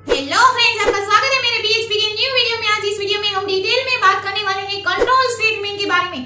Hello friends, आपका स्वागत है मेरे PHP के न्यू वीडियो में। आज इस वीडियो में हम डिटेल में बात करने वाले हैं कंट्रोल स्टेटमेंट के बारे में।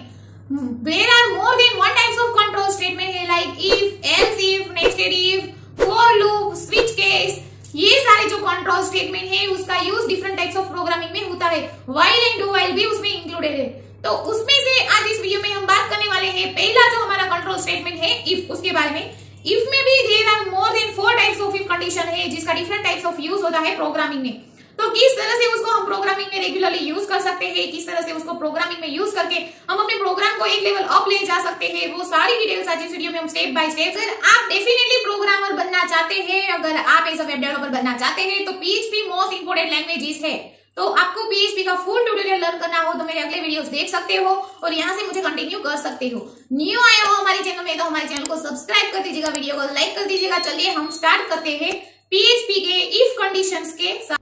There are more than one types of control statement है, like if, else if, nested if, for loop, switch case. ये सारे जो कंट्रोल स्टेटमेंट है उसका use different types of programming में होता है। व्हाइल एंड डू व्हाइल भी उसमें इंक्लूडेड है। तो उसमें से आज इस वीडियो में हम बात करने वाले हैं पहला जो हमारा कंट्रोल स्टेटमेंट है इफ, उसके बारे में। इफ में भी there are more than 4 types of if condition है, जिसका डिफरेंट टाइप्स ऑफ यूज होता है प्रोग्रामिंग में। तो किस तरह से उसको हम प्रोग्रामिंग में रेगुलरली यूज कर सकते हैं, किस तरह से उसको प्रोग्रामिंग में यूज करके हम अपने प्रोग्राम को एक लेवल अप ले जा सकते हैं, वो सारी डिटेल्स आज इस वीडियो में हम स्टेप बाय स्टेप। अगर आप डेफिनेटली प्रोग्रामर बनना चाहते हैं, अगर आप एज अ वेब डेवलपर बनना चाहते हैं, तो PHP मोस्ट इंपोर्टेंट लैंग्वेज है। तो आपको PHP का फुल ट्यूटोरियल लर्न करना हो तो मेरे अगले वीडियोस देख सकते हो और यहाँ से मुझे कंटिन्यू कर सकते हो। न्यू आए हो हमारे चैनल में तो हमारे चैनल को सब्सक्राइब कर दीजिएगा, वीडियो को लाइक कर दीजिएगा। चलिए हम स्टार्ट करते हैं PHP के इफ कंडीशंस के साथ।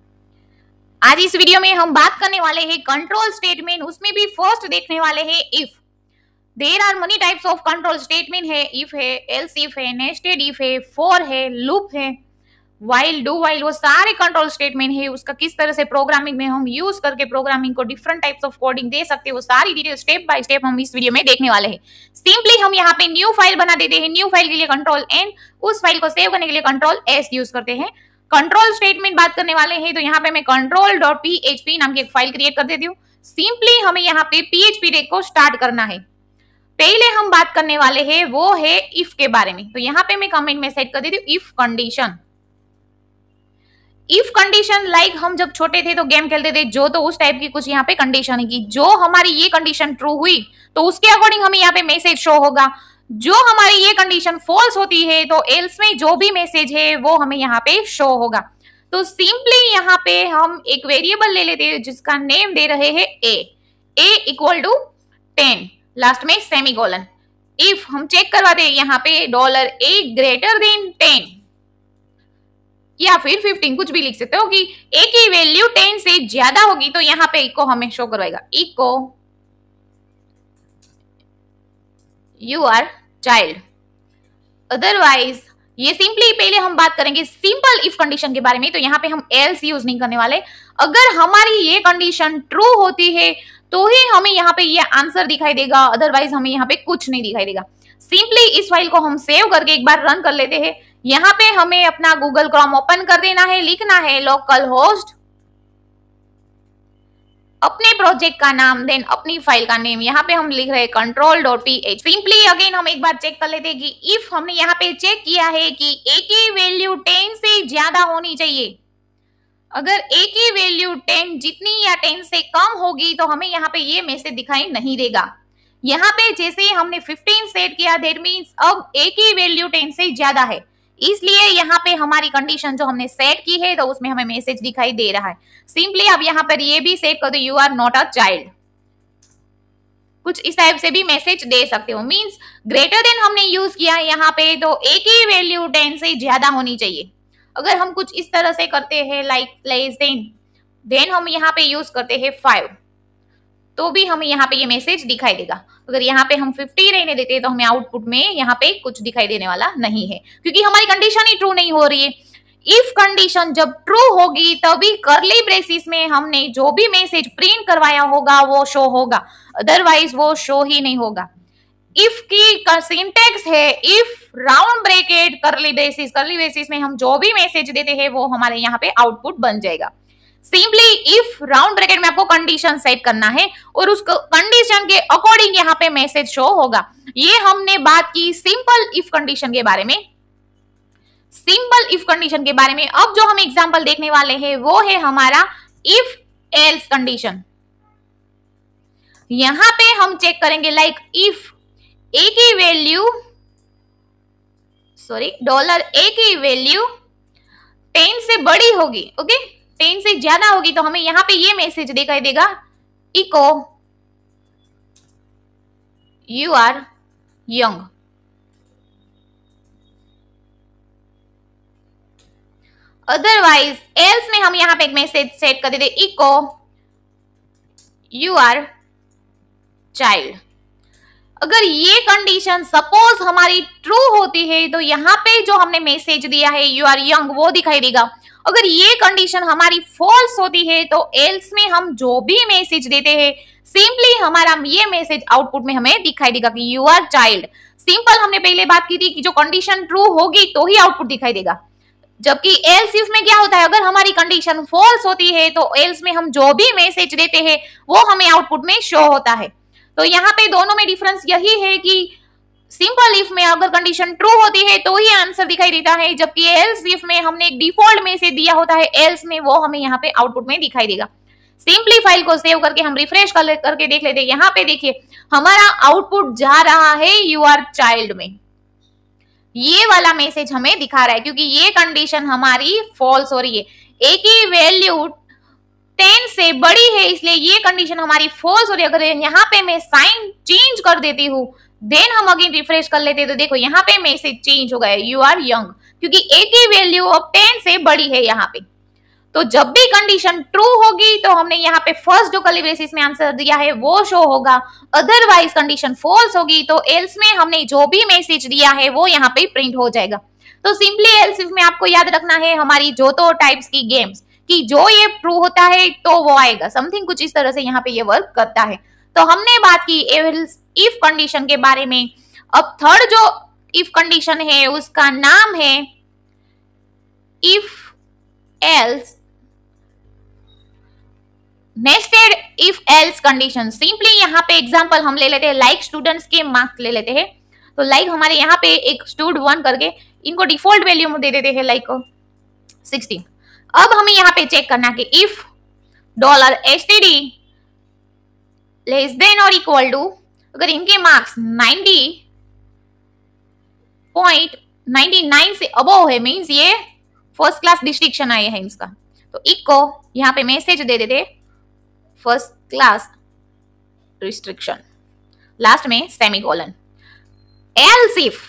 आज इस वीडियो में हम बात करने वाले हैं कंट्रोल स्टेटमेंट, उसमें भी फर्स्ट देखने वाले हैं if. There are many types of control statement है, इफ है, एल्स इफ है, नेस्टेड इफ है, फॉर है, लूप है, व्हाइल, डू व्हाइल, वो सारे कंट्रोल स्टेटमेंट है। उसका किस तरह से प्रोग्रामिंग में हम यूज करके प्रोग्रामिंग को डिफरेंट टाइप्स ऑफ कोडिंग दे सकते हैं, वो सारी डिटेल स्टेप बाय स्टेप हम इस वीडियो में देखने वाले हैं। सिंपली हम यहाँ पे न्यू फाइल बना देते हैं। न्यू फाइल के लिए कंट्रोल N, उस फाइल को सेव करने के लिए कंट्रोल S यूज करते हैं। कंट्रोल स्टेटमेंट बात करने वाले हैं तो यहाँ पे मैं control.php नाम की एक फाइल क्रिएट कर देती हूँ। सिंपली हमें यहाँ पे PHP डेक को स्टार्ट करना है। पहले हम बात करने वाले हैं वो है इफ के बारे में। तो यहाँ पे मैं कमेंट में सेट कर देती हूँ if condition. If condition like हम जब छोटे थे तो गेम खेलते थे जो, तो उस टाइप की कुछ यहाँ पे कंडीशन है कि जो हमारी ये कंडीशन ट्रू हुई तो उसके अकॉर्डिंग हमें यहाँ पे मैसेज शो होगा। जो हमारी ये कंडीशन फॉल्स होती है तो एल्स में जो भी मैसेज है वो हमें यहाँ पे शो होगा। तो सिंपली यहाँ पे हम एक वेरिएबल ले लेते हैं जिसका नेम दे रहे हैं a इक्वल टू 10, लास्ट में सेमीकोलन। इफ हम चेक करवाते हैं यहाँ पे $a ग्रेटर देन 10 या फिर 15, कुछ भी लिख सकते हो कि a की वैल्यू 10 से ज्यादा होगी तो यहाँ पे इको हमें शो करवाएगा, echo you are child. Otherwise ये सिंपली पहले हम बात करेंगे सिंपल इफ कंडीशन के बारे में। तो यहाँ पे हम एल्स यूज नहीं करने वाले। अगर हमारी ये कंडीशन ट्रू होती है तो ही हमें यहाँ पे ये आंसर दिखाई देगा, अदरवाइज हमें यहाँ पे कुछ नहीं दिखाई देगा। सिंपली इस फाइल को हम सेव करके एक बार रन कर लेते हैं। यहाँ पे हमें अपना गूगल क्रोम ओपन कर देना है, लिखना है लोकल होस्ट, अपने प्रोजेक्ट का नाम, देन अपनी फाइल का नेम। यहाँ पे हम लिख रहे हैं control.ph। सिंपली अगेन हम एक बार चेक कर लेते हैं कि इफ हमने यहाँ पे चेक किया है कि a की वैल्यू 10 से ज्यादा होनी चाहिए। अगर a की वैल्यू 10 जितनी या 10 से कम होगी तो हमें यहाँ पे ये मैसेज दिखाई नहीं देगा। यहाँ पे जैसे हमने 15 सेट किया, दैट मीन्स अब a की वैल्यू 10 से ज्यादा है, इसलिए यहाँ पे हमारी कंडीशन जो हमने सेट की है तो उसमें हमें मैसेज दिखाई दे रहा है। सिंपली अब यहाँ पर ये भी सेट कर दो, you are not a child. कुछ इस टाइप से भी मैसेज दे सकते हो। मींस ग्रेटर देन हमने यूज किया है यहाँ पे तो a की वैल्यू 10 से ज्यादा होनी चाहिए। अगर हम कुछ इस तरह से करते हैं लाइक लेस देन हम यहाँ पे यूज करते हैं 5, तो भी हमें यहाँ पे ये मैसेज दिखाई देगा। अगर यहाँ पे हम 50 रहने देते हैं तो हमें आउटपुट में यहाँ पे कुछ दिखाई देने वाला नहीं है, क्योंकि हमारी कंडीशन ही ट्रू नहीं हो रही है। इफ कंडीशन जब ट्रू होगी तभी करली ब्रेसिस में हमने जो भी मैसेज प्रिंट करवाया होगा वो शो होगा, अदरवाइज वो शो ही नहीं होगा। इफ की सिंटेक्स है इफ राउंड ब्रैकेट करली ब्रेसिस में हम जो भी मैसेज देते हैं वो हमारे यहाँ पे आउटपुट बन जाएगा। सिंपली इफ राउंड ब्रैकेट में आपको कंडीशन सेट करना है और उस कंडीशन के अकॉर्डिंग यहाँ पे मैसेज शो होगा। ये हमने बात की सिंपल इफ कंडीशन के बारे में। सिंपल इफ कंडीशन के बारे में अब जो हम एग्जांपल देखने वाले हैं वो है हमारा इफ एल्स कंडीशन। यहां पे हम चेक करेंगे लाइक इफ a की वैल्यू $a की वैल्यू 10 से बड़ी होगी, ओके 10 से ज्यादा होगी तो हमें यहाँ पे ये मैसेज दिखाई देगा, echo you are young. Otherwise else में हम यहाँ पे एक मैसेज सेट कर देते, इको यू आर चाइल्ड। अगर ये कंडीशन सपोज हमारी ट्रू होती है तो यहाँ पे जो हमने मैसेज दिया है यू आर यंग वो दिखाई देगा। अगर ये कंडीशन हमारी फॉल्स होती है तो एल्स में हम जो भी मैसेज देते हैं सिंपली हमारा ये मैसेज आउटपुट में हमें दिखाई देगा कि यू आर चाइल्ड। सिंपल हमने पहले बात की थी कि जो कंडीशन ट्रू होगी तो ही आउटपुट दिखाई देगा, जबकि एल्स इफ में क्या होता है, अगर हमारी कंडीशन फॉल्स होती है तो एल्स में हम जो भी मैसेज देते हैं वो हमें आउटपुट में शो होता है। तो यहाँ पे दोनों में डिफरेंस यही है कि सिंपल इफ में अगर कंडीशन ट्रू होती है तो ही आंसर दिखाई देता है, जबकि एल्स इफ में हमने एक डिफॉल्ट मैसेज दिया होता है एल्स में, वो हमें यहाँ पे आउटपुट में दिखाई देगा। सिंपली फाइल को सेव करके हम रिफ्रेश करके देख लेते हैं। यहाँ पे देखिए हमारा आउटपुट जा रहा है यू आर चाइल्ड में, ये वाला मैसेज हमें दिखा रहा है क्योंकि ये कंडीशन हमारी फॉल्स हो रही है। ए की वैल्यू 10 से बड़ी है इसलिए ये कंडीशन हमारी फॉल्स हो रही है। अगर यहाँ पे मैं साइन चेंज कर देती हूँ देन हम अगेन रिफ्रेश कर लेते हैं तो देखो यहाँ पे मैसेज चेंज हो गया यू आर यंग, क्योंकि ए की वैल्यू अब 10 से बड़ी है यहाँ पे। तो जब भी कंडीशन ट्रू होगी तो हमने यहाँ पे फर्स्ट जो कर्ली ब्रेसेस में आंसर दिया है वो शो होगा, अदरवाइज कंडीशन फॉल्स होगी तो एल्स में हमने जो भी मैसेज दिया है वो यहाँ पे प्रिंट हो जाएगा। तो सिंपली एल्स इफ में आपको याद रखना है हमारी जोतो टाइप्स की गेम्स कि जो ये ट्रू होता है तो वो आएगा, समथिंग कुछ इस तरह से यहाँ पे ये वर्क करता है। तो हमने बात की इफ कंडीशन के बारे में। अब थर्ड जो इफ कंडीशन है उसका नाम है if else nested if else condition. Simply यहाँ पे एग्जांपल हम ले लेते हैं, लाइक स्टूडेंट्स के मार्क्स ले लेते हैं। तो लाइक हमारे यहाँ पे एक स्टूड1 करके इनको डिफॉल्ट वैल्यू में दे देते हैं लाइक 16। अब हमें यहाँ पे चेक करना कि इफ $std लेस देन और इक्वल टू, अगर इनके मार्क्स 90.99 से अबव है मींस ये फर्स्ट क्लास डिस्टिंक्शन आए हैं इसका, तो इको यहाँ पे मैसेज दे देते फर्स्ट क्लास रिस्ट्रिक्शन, लास्ट में सेमीकोलन। एल्स इफ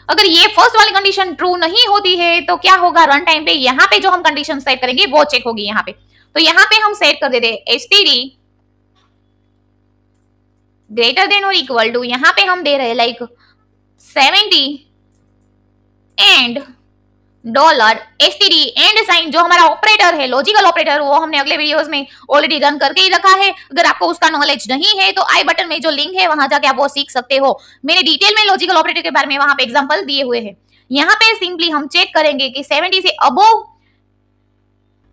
अगर ये फर्स्ट वाली कंडीशन ट्रू नहीं होती है तो क्या होगा, रन टाइम पे यहाँ पे जो हम कंडीशन सेट करेंगे वो चेक होगी यहाँ पे। तो यहाँ पे हम सेट कर देते std ग्रेटर देन और इक्वल टू, यहाँ पे हम दे रहे हैं like 70 and $std and sign जो हमारा ऑपरेटर है लॉजिकल ऑपरेटर वो हमने अगले वीडियोस में ऑलरेडी रन करके ही रखा है। अगर आपको उसका नॉलेज नहीं है तो आई बटन में जो लिंक है वहां जाके आप वो सीख सकते हो। मैंने डिटेल में लॉजिकल ऑपरेटर के बारे में वहां पे एग्जांपल दिए हुए हैं। यहाँ पे सिंपली हम चेक करेंगे कि 70 से अबव,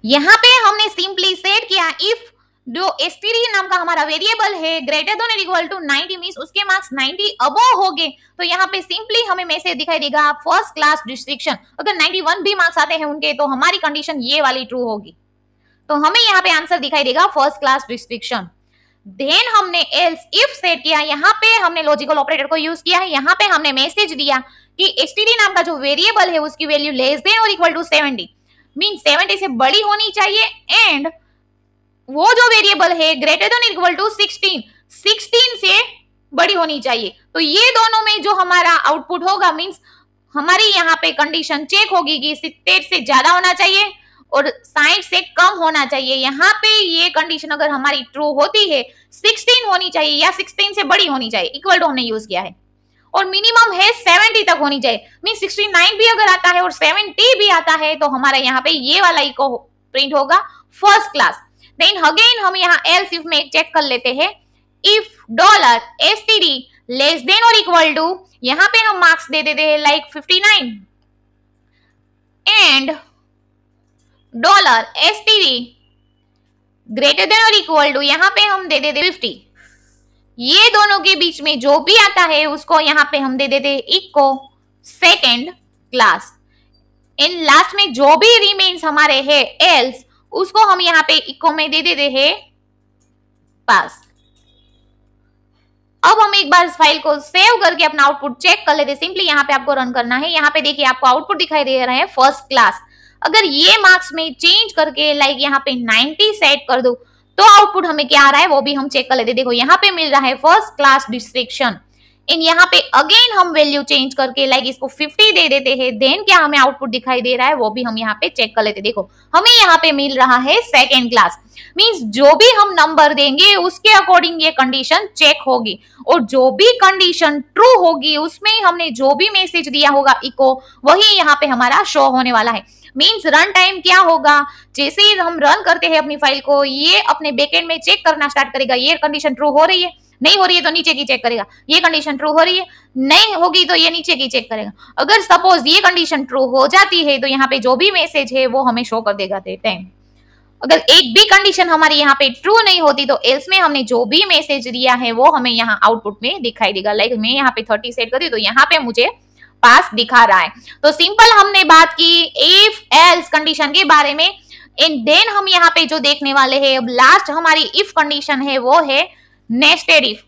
यहाँ पे हमने सिंपली सेट किया इफ जो std नाम का हमारा वेरिएबल है ग्रेटर देन और इक्वल टू 90 मींस उसके मार्क्स 90 अबव हो गए तो यहाँ पे सिंपली हमें मैसेज दिखाई देगा फर्स्ट क्लास डिस्ट्रिक्शन। अगर 91 भी मार्क्स आते हैं उनके तो हमारी कंडीशन ये वाली ट्रू होगी, तो हमें यहाँ पे आंसर दिखाई देगा फर्स्ट क्लास डिस्ट्रिक्शन। देन हमने एल्स इफ सेट किया, यहाँ पे हमने लॉजिकल ऑपरेटर को यूज किया है। यहाँ पे हमने मैसेज दिया कि std नाम का जो वेरिएबल है उसकी वैल्यू लेस देन और इक्वल टू 70 मीन 70 से बड़ी होनी चाहिए एंड वो जो वेरिएबल है ग्रेटर देन इक्वल टू 16 से बड़ी होनी चाहिए। तो ये दोनों में जो हमारा आउटपुट होगा मींस हमारी यहाँ पे कंडीशन चेक होगी कि 70 से ज्यादा होना चाहिए और 60 से कम होना चाहिए। यहाँ पे ये कंडीशन अगर हमारी ट्रू होती है 16 होनी चाहिए या 16 से बड़ी होनी चाहिए, इक्वल टू हमने यूज किया है, और मिनिमम है 70 तक होनी चाहिए। मीन 69 भी अगर आता है और 70 भी आता है तो हमारा यहाँ पे ये वाला इको प्रिंट होगा फर्स्ट क्लास। देन अगेन हम यहाँ एल्स इफ में चेक कर लेते हैं इफ $std लेस देन और इक्वल टू, यहाँ पे हम मार्क्स दे देते हैं like 59 and $std greater than और इक्वल टू, यहाँ पे हम दे देते 50। ये दोनों के बीच में जो भी आता है उसको यहाँ पे हम दे देते इको सेकेंड क्लास। इन लास्ट में जो भी रिमेन्स हमारे है एल्स उसको हम यहाँ पे इको में दे देते हैं पास। अब हम एक बार इस फाइल को सेव करके अपना आउटपुट चेक कर लेते। सिंपली यहाँ पे आपको रन करना है। यहाँ पे देखिए आपको आउटपुट दिखाई दे रहा है फर्स्ट क्लास। अगर ये मार्क्स में चेंज करके लाइक यहाँ पे 90 सेट कर दो तो आउटपुट हमें क्या आ रहा है वो भी हम चेक कर लेते। देखो यहाँ पे मिल रहा है फर्स्ट क्लास डिस्ट्रिक्शन। इन यहाँ पे अगेन हम वैल्यू चेंज करके लाइक इसको 50 दे देते हैं। देन क्या हमें आउटपुट दिखाई दे रहा है वो भी हम यहाँ पे चेक कर लेते। देखो हमें यहाँ पे मिल रहा है सेकेंड क्लास। मींस जो भी हम नंबर देंगे उसके अकॉर्डिंग ये कंडीशन चेक होगी और जो भी कंडीशन ट्रू होगी उसमें हमने जो भी मैसेज दिया होगा इको वही यहाँ पे हमारा शो होने वाला है। मींस रन टाइम क्या होगा, जैसे ही हम रन करते हैं अपनी फाइल को, ये अपने बैकएंड में चेक करना स्टार्ट करेगा, ये कंडीशन ट्रू हो रही है, नहीं हो रही है तो नीचे की चेक करेगा, ये कंडीशन ट्रू हो रही है, नहीं होगी तो ये नीचे की चेक करेगा। अगर सपोज ये कंडीशन ट्रू हो जाती है तो यहाँ पे जो भी मैसेज है वो हमें शो कर देगा टाइम। अगर एक भी कंडीशन हमारी यहाँ पे ट्रू नहीं होती तो एल्स में हमने जो भी मैसेज दिया है वो हमें यहाँ आउटपुट में दिखाई देगा। लाइक मैं यहाँ पे 30 सेट करी तो यहाँ पे मुझे पास दिखा रहा है। तो सिंपल हमने बात की इफ एल्स कंडीशन के बारे में। एंड देन हम यहाँ पे जो देखने वाले हैं, अब लास्ट हमारी इफ कंडीशन है वो है नेस्टेड इफ,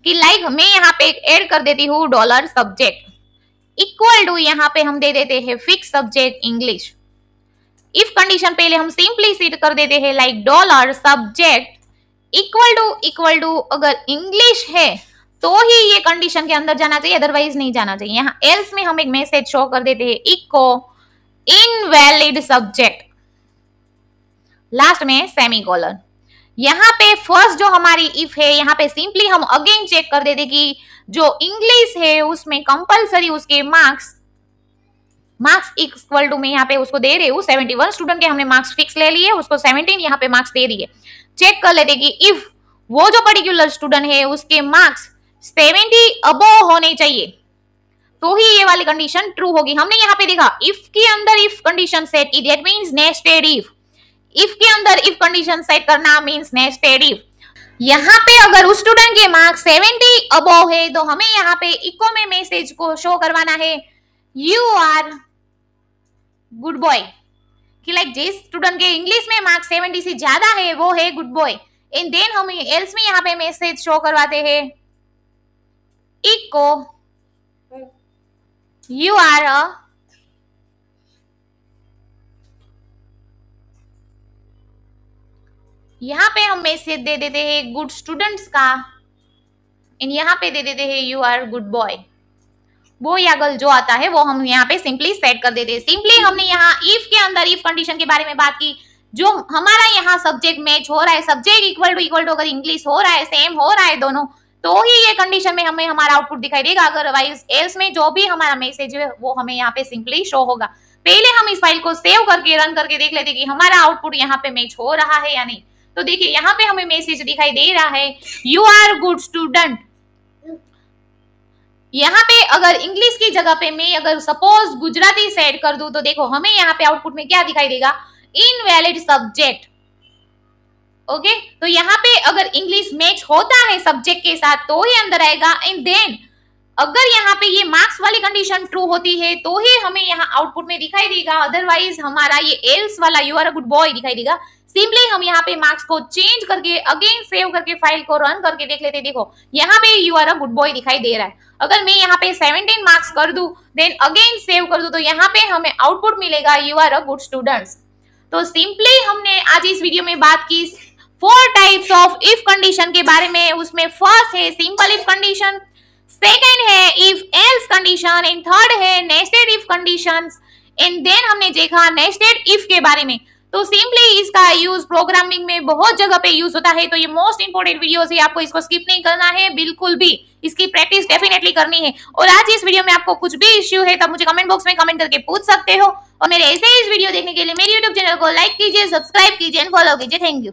कि लाइक मैं यहाँ पे ऐड कर देती हूँ डॉलर सब्जेक्ट इक्वल टू, यहाँ पे हम दे देते हैं fix subject English. If condition पहले हम सिंपली सेट कर देते हैं like dollar subject equal to अगर इंग्लिश है तो ही ये कंडीशन के अंदर जाना चाहिए, अदरवाइज नहीं जाना चाहिए। यहाँ एल्स में हम एक मैसेज शो कर देते हैं इको इनवैलिड सब्जेक्ट, लास्ट में सेमीकोलन। यहाँ पे फर्स्ट जो हमारी इफ है, यहाँ पे सिंपली हम अगेन चेक कर देते कि जो इंग्लिश है उसमें कंपलसरी उसके मार्क्स इक्वल टू में यहाँ पे उसको दे रहे हूँ 71 स्टूडेंट के हमने मार्क्स फिक्स ले लिए, उसको 17 यहाँ पे मार्क्स दे रही है। चेक कर लेते कि इफ वो जो पर्टिकुलर स्टूडेंट है उसके मार्क्स 70 अबव होने चाहिए तो ही ये वाली कंडीशन ट्रू होगी। हमने यहाँ पे देखा इफ के अंदर इफ कंडीशन सेट की, that means nested if. If के अंदर इफ कंडीशन सेट करना मींस नेस्टेड इफ। यहाँ पे अगर उस स्टूडेंट के मार्क्स 70 अबव है तो हमें यहाँ पे इको में मैसेज को शो करवाना है यू आर गुड बॉय, कि लाइक जिस स्टूडेंट के इंग्लिश में मार्क्स 70 से ज्यादा है वो है गुड बॉय। एंड देन हम एल्स में यहाँ पे मैसेज शो करवाते हैं इको यू आर अ यहाँ पे हम मैसेज दे देते हैं गुड स्टूडेंट्स का, एंड यहाँ पे दे देते हैं यू आर गुड बॉय। वो या गर्ल जो आता है वो हम यहाँ पे सिंपली सेट कर देते हैं। सिंपली हमने यहाँ इफ के अंदर इफ कंडीशन के बारे में बात की, जो हमारा यहाँ सब्जेक्ट मैच हो रहा है, सब्जेक्ट इक्वल टू अगर इंग्लिश हो रहा है, सेम हो रहा है दोनों, तो ही ये कंडीशन में हमें हमारा आउटपुट दिखाई देगा। अदरवाइज एल्स में जो भी हमारा मैसेज है वो हमें यहाँ पे सिंपली शो होगा। पहले हम इस फाइल को सेव करके रन करके देख लेते कि हमारा आउटपुट यहाँ पे मैच हो रहा है या नहीं। तो देखिए यहाँ पे हमें मैसेज दिखाई दे रहा है यू आर गुड स्टूडेंट। यहाँ पे अगर इंग्लिश की जगह पे मैं अगर सपोज गुजराती सेट कर दूं तो देखो हमें यहाँ पे आउटपुट में क्या दिखाई देगा, इनवैलिड सब्जेक्ट। ओके, तो यहाँ पे अगर इंग्लिश मैच होता है सब्जेक्ट के साथ तो ही अंदर आएगा। एंड देन अगर यहाँ पे ये मार्क्स वाली कंडीशन ट्रू होती है तो ही हमें यहाँ आउटपुट में दिखाई देगा, अदरवाइज हमारा ये एल्स वाला you are a good boy दिखाई देगा। सिंपली हम यहाँ पे मार्क्स को चेंज करके अगेन सेव करके फाइल को रन करके देख लेते, देखो यहाँ पे you are a good boy दिखाई दे रहा है। अगर मैं यहाँ पे 17 मार्क्स कर दूं देन अगेन सेव कर दूं तो यहाँ पे हमें आउटपुट मिलेगा you are a good students. तो सिंपली हमने आज इस वीडियो में बात की 4 टाइप्स ऑफ इफ कंडीशन के बारे में। उसमें फर्स्ट है सिंपल इफ कंडीशन, सेकेंड है if else condition, and third है nested if conditions, and then हमने देखा नेस्टेड इफ के बारे में। तो सिंपली इसका यूज प्रोग्रामिंग में बहुत जगह पे यूज होता है, तो ये मोस्ट इंपोर्टेंट वीडियोस है, आपको इसको स्किप नहीं करना है बिल्कुल भी, इसकी प्रैक्टिस डेफिनेटली करनी है। और आज इस वीडियो में आपको कुछ भी इश्यू है तब मुझे कमेंट बॉक्स में कमेंट करके पूछ सकते हो। और मेरे ऐसे इस वीडियो देखने के लिए मेरे यूट्यूब चैनल को लाइक कीजिए, सब्सक्राइब कीजिए एंड फॉलो कीजिए। Thank you.